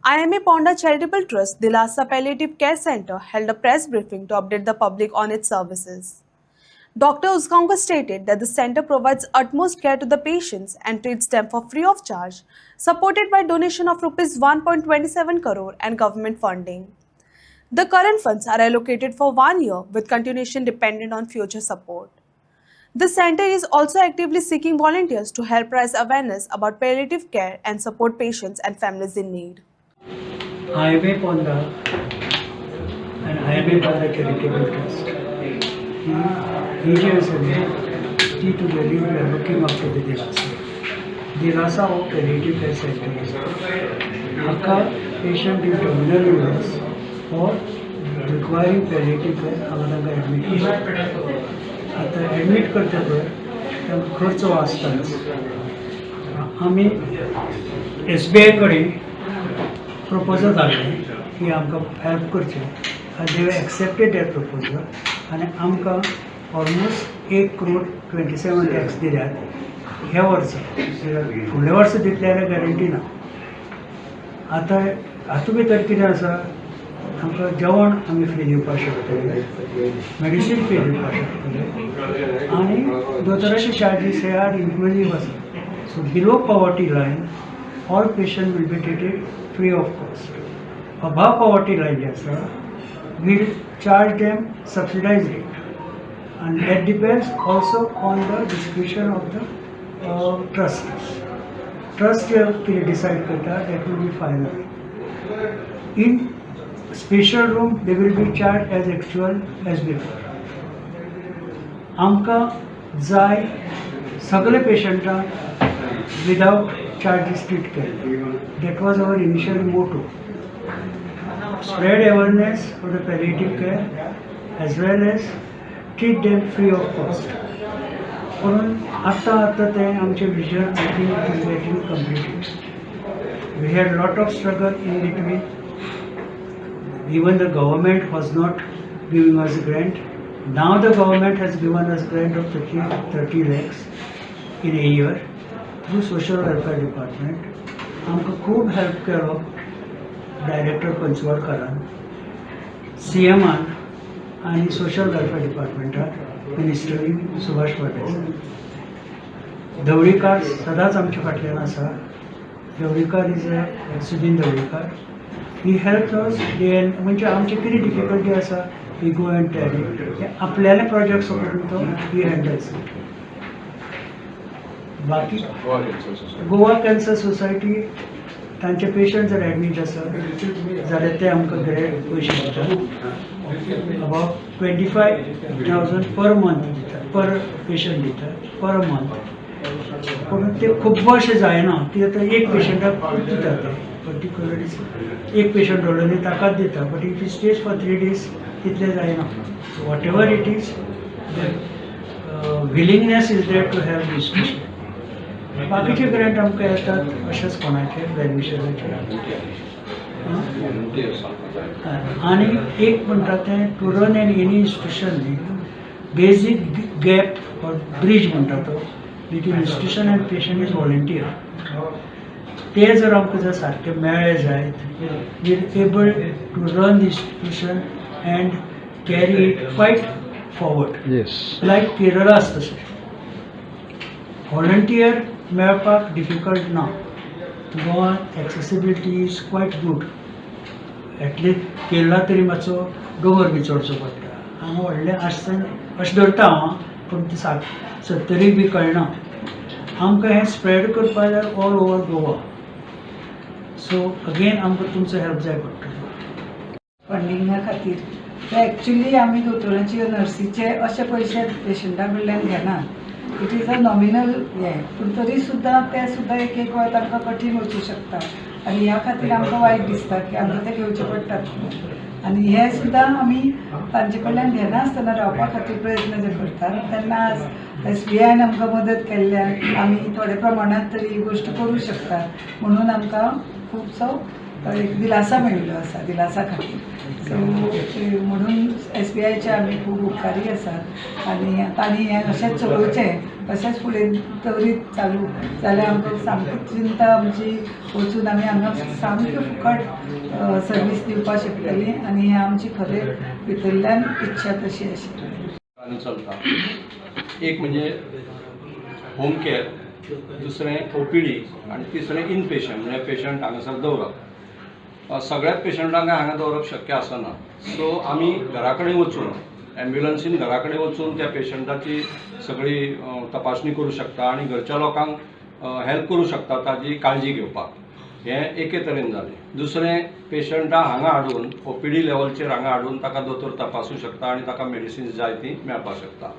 IMA Ponda Charitable Trust, Dilasa Palliative Care Center held a press briefing to update the public on its services. Dr. Uskankar stated that the center provides utmost care to the patients and treats them for free of charge, supported by donation of Rs 1.27 crore and government funding. The current funds are allocated for 1 year with continuation dependent on future support. The center is also actively seeking volunteers to help raise awareness about palliative care and support patients and families in need. IMA Ponda and IMA Ponda Charitable Trust. He is a key to the we are looking after the Dilasa. Dilasa of Palliative Care Center is a patient in terminal illness or requiring palliative care आम्हाला admit आता admit करता पळय खर्च वाचताच आम्ही SBI कडेन proposal धाडलें की आमकां हेल्प करचें आनी दे एक्सेप्टेड दॅट प्रपोजल आनी आमकां ऑलमोस्ट 1.27 lakhs दिल्यात ह्या वर्सा फुडल्या वर्सा दितले जाल्यार गॅरंटी ना आतां हातूंत भितर कितें आसा आमकां जेवण आमी फ्री दिवपाक शकतले मेडिसीन फ्री दिवपाक शकतले आनी दोतोराचे चार्जीस हे आर इन्क्लुजीव आसा so below poverty line all patients will be treated free of cost. Above poverty line, we will charge them subsidized rate, and that depends also on the discretion of the trustees. Trust will decide that will be final. In special room, they will be charged as actual as before. आमकां जाय सगळे पेशंटांक without charges treat care. That was our initial motto. Spread awareness of the palliative care as well as treat them free of cost. म्हणून आता ते आमचे vision I think is getting completed. We had lot of struggle in between. Even the government was not giving us grant. Now the government has given us grant of 30 lakhs in a year. Through social welfare department आमकां खूब help केलो director पंचवडकारान CMान आनी social welfare डिपार्टमेंटान मिनिस्टरी सुभाष फळदेसाय धवळीकार सदांच आमचे फाटल्यान आसा धवळीकार is Sudin धवळीकार he help us म्हणजे आमचे कितें डिफिकल्टी आसा वी गो एंड टेल आपल्याले प्रोजेक्ट करून तो ही हँडल्स बाकी गोवा कॅन्सर सोसायटी तांचे पेशंट जर ॲडमीट आसा जाल्यार ते आमकां पयशे दितात अबावट 25,000 पर मंथ दितात पर पेशंट दितात पर मंथ पूण ते खूब अशें जायना ती आतां एक पेशंटाक दितात ते पर्टिक्युलरली एक पेशंट व्हडलो न्ही ताकाच दिता but if you stage for 3 days तितलें जायना whatever it is willingness is that to have this patient बाकीचे ग्रँट आमकां येतात अशेंच कोणाचे बेनिफिशरीचे आनी एक म्हणटा तें to run an any institution न्ही बेजीक गॅप और ब्रीज म्हणटा तो between institution and patient is volunteer ते जर आमकां जर सारके मेळ्ळे जायत we are able to run the institution and carry it quiet forward लायक केरळा आसा तशें व्हॉलंटियर मेळपाक डिफिकल्ट ना गोवान accessibility is quiet good at least Kerala तरी मातसो दोंगर बी चडचो पडटा हांगा व्हडलें आसतना अशें धरता हांव पूण ती सत्तरीक बी कळना आमकां हें स्प्रेड करपाक जाय all over Goa so again आमकां तुमचो हेल्प जाय पडटलो फंडिंगा खातीर एक्चुली आमी दोतोरांचे नर्सीचे अशे पयशे पेशंटा कडल्यान घेनात इट इज अ नॉमिनल हे पूण तरी सुद्दां ते सुद्दां एक वेळ तांकां कठीण वचूं शकता आनी ह्या खातीर आमकां वायट दिसता की आमकां ते घेवचे पडटात आनी हे सुद्दां आमी तांचे कडल्यान घेनासतना रावपा खातीर प्रयत्न जे करतात तेन्ना आज SBIन आमकां मदत केल्ल्यान आमी थोड्या प्रमाणांत तरी ही गोश्ट करूं शकतात म्हणून आमकां खुबसो एक दिलासा मेळिल्लो आसा दिलासा खातीर सो म्हणून SBIचे आमी खूब उपकारी आसात आनी तांणी हें अशेंच चलोवचें अशेंच फुडें दवरीत चालू जाल्यार आमकां सामकी चिंता आमची वचून आमी हांगा सामकी फुकट सर्वीस दिवपाक शकतली आनी हें आमची खरें भितरल्यान इच्छा तशी आशिल्ली. चलता एक म्हणजे होम केअर, दुसरें OPD आनी तिसरें इन पेशंट म्हणजे पेशंट हांगासर दवरप. सगळ्याच पेशंटांक हांगा दवरप शक्य आसना. सो आमी घरा कडेन वचून एम्ब्युलन्सीन घरा कडेन वचून त्या पेशंटाची सगळी तपासणी करूं शकता आनी घरच्या लोकांक हेल्प करूं शकता ताजी काळजी घेवपाक. हें एके तरेन जालें. दुसरें पेशंटां हांगा हाडून OPD लेवलचेर हांगा हाडून ताका दोतोर तपासूं शकता आनी ताका मेडिसिन्स जाय ती मेळपाक शकता.